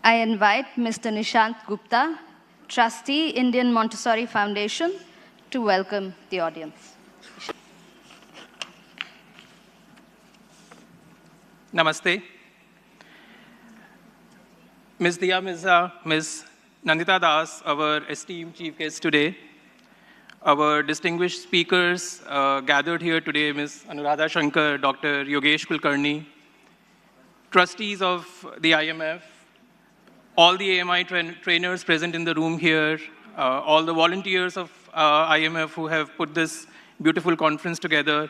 I invite Mr. Nishant Gupta, Trustee, Indian Montessori Foundation, to welcome the audience. Namaste. Ms. Diya Mirza, Ms. Nandita Das, our esteemed chief guest today, our distinguished speakers gathered here today, Ms. Anuradha Shankar, Dr. Yogesh Kulkarni, trustees of the IMF, all the AMI trainers present in the room here, all the volunteers of IMF who have put this beautiful conference together,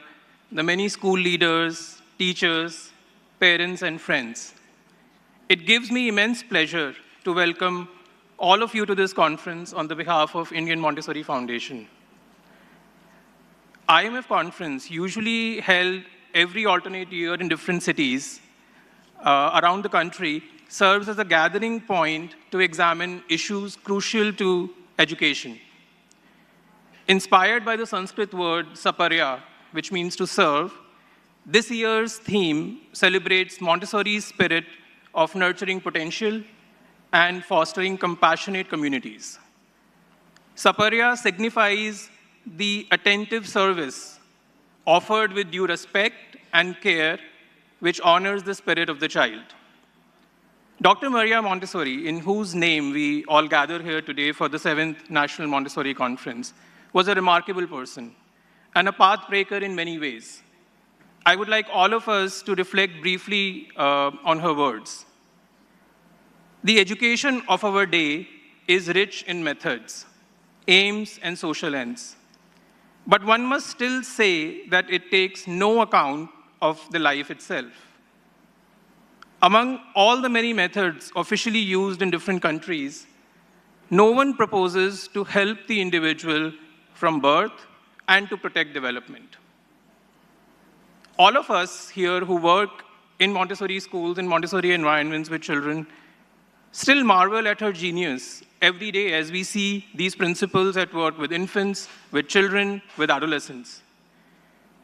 the many school leaders, teachers, parents, and friends. It gives me immense pleasure to welcome all of you to this conference on the behalf of Indian Montessori Foundation. IMF conference, usually held every alternate year in different cities around the country, serves as a gathering point to examine issues crucial to education. Inspired by the Sanskrit word Saparya, which means to serve, this year's theme celebrates Montessori's spirit of nurturing potential and fostering compassionate communities. Saparya signifies the attentive service offered with due respect and care, which honors the spirit of the child. Dr. Maria Montessori, in whose name we all gather here today for the 7th National Montessori Conference, was a remarkable person and a pathbreaker in many ways. I would like all of us to reflect briefly on her words. The education of our day is rich in methods, aims, and social ends. But one must still say that it takes no account of the life itself. Among all the many methods officially used in different countries, no one proposes to help the individual from birth and to protect development. All of us here who work in Montessori schools and Montessori environments with children still marvel at her genius every day as we see these principles at work with infants, with children, with adolescents.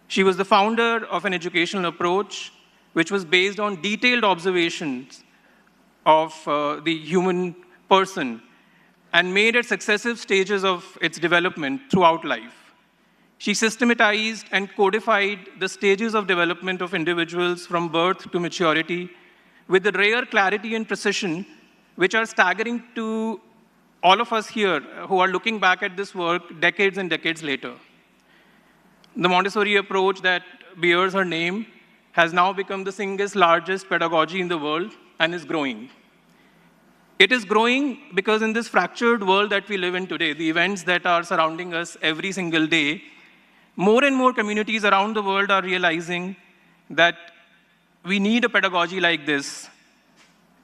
She was the founder of an educational approach which was based on detailed observations of the human person and made at successive stages of its development throughout life. She systematized and codified the stages of development of individuals from birth to maturity with the rare clarity and precision which are staggering to all of us here who are looking back at this work decades and decades later. The Montessori approach that bears her name has now become the single largest pedagogy in the world and is growing. It is growing because in this fractured world that we live in today, the events that are surrounding us every single day, more and more communities around the world are realizing that we need a pedagogy like this,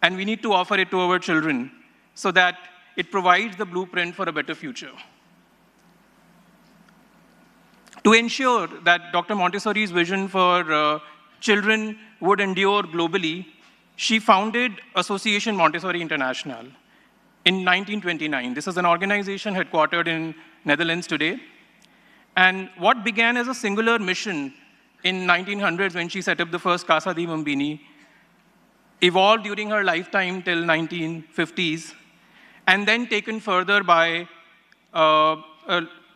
and we need to offer it to our children so that it provides the blueprint for a better future. To ensure that Dr. Montessori's vision for children would endure globally, she founded Association Montessori International in 1929. This is an organization headquartered in Netherlands today. And what began as a singular mission in 1900s when she set up the first Casa di Bambini evolved during her lifetime till 1950s, and then taken further by a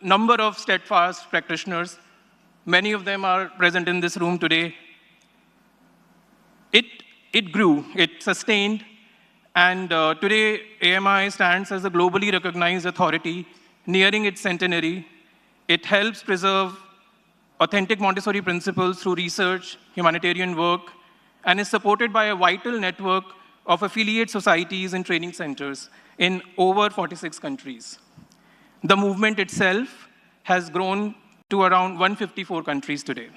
number of steadfast practitioners. Many of them are present in this room today. It grew, it sustained, and today AMI stands as a globally recognized authority nearing its centenary. It helps preserve authentic Montessori principles through research, humanitarian work, and is supported by a vital network of affiliate societies and training centers in over 46 countries. The movement itself has grown to around 154 countries today.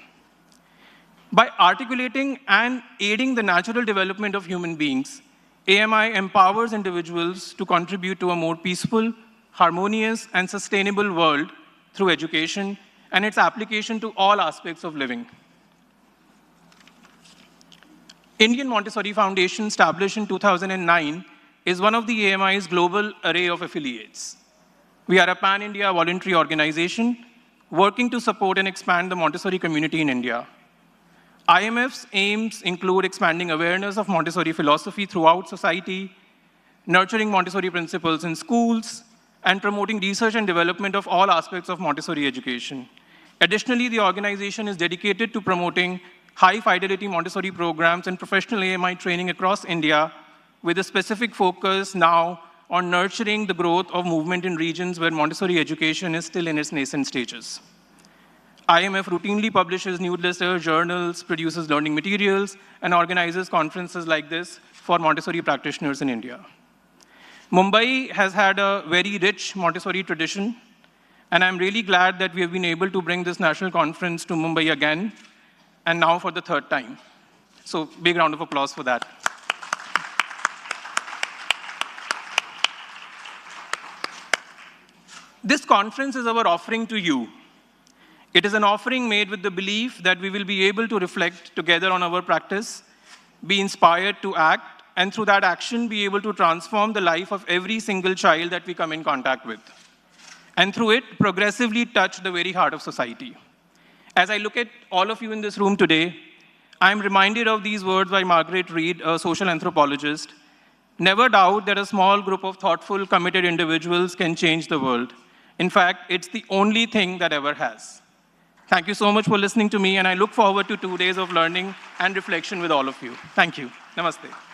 By articulating and aiding the natural development of human beings, AMI empowers individuals to contribute to a more peaceful, harmonious, and sustainable world through education and its application to all aspects of living. Indian Montessori Foundation, established in 2009, is one of the AMI's global array of affiliates. We are a pan-India voluntary organization working to support and expand the Montessori community in India. IMF's aims include expanding awareness of Montessori philosophy throughout society, nurturing Montessori principles in schools, and promoting research and development of all aspects of Montessori education. Additionally, the organization is dedicated to promoting high-fidelity Montessori programs and professional AMI training across India, with a specific focus now on nurturing the growth of movement in regions where Montessori education is still in its nascent stages. IMF routinely publishes newsletters, journals, produces learning materials, and organizes conferences like this for Montessori practitioners in India. Mumbai has had a very rich Montessori tradition, and I'm really glad that we have been able to bring this national conference to Mumbai again, and now for the third time. So big round of applause for that. This conference is our offering to you. It is an offering made with the belief that we will be able to reflect together on our practice, be inspired to act, and through that action, be able to transform the life of every single child that we come in contact with. And through it, progressively touch the very heart of society. As I look at all of you in this room today, I'm reminded of these words by Margaret Reed, a social anthropologist. Never doubt that a small group of thoughtful, committed individuals can change the world. In fact, it's the only thing that ever has. Thank you so much for listening to me, and I look forward to 2 days of learning and reflection with all of you. Thank you. Namaste.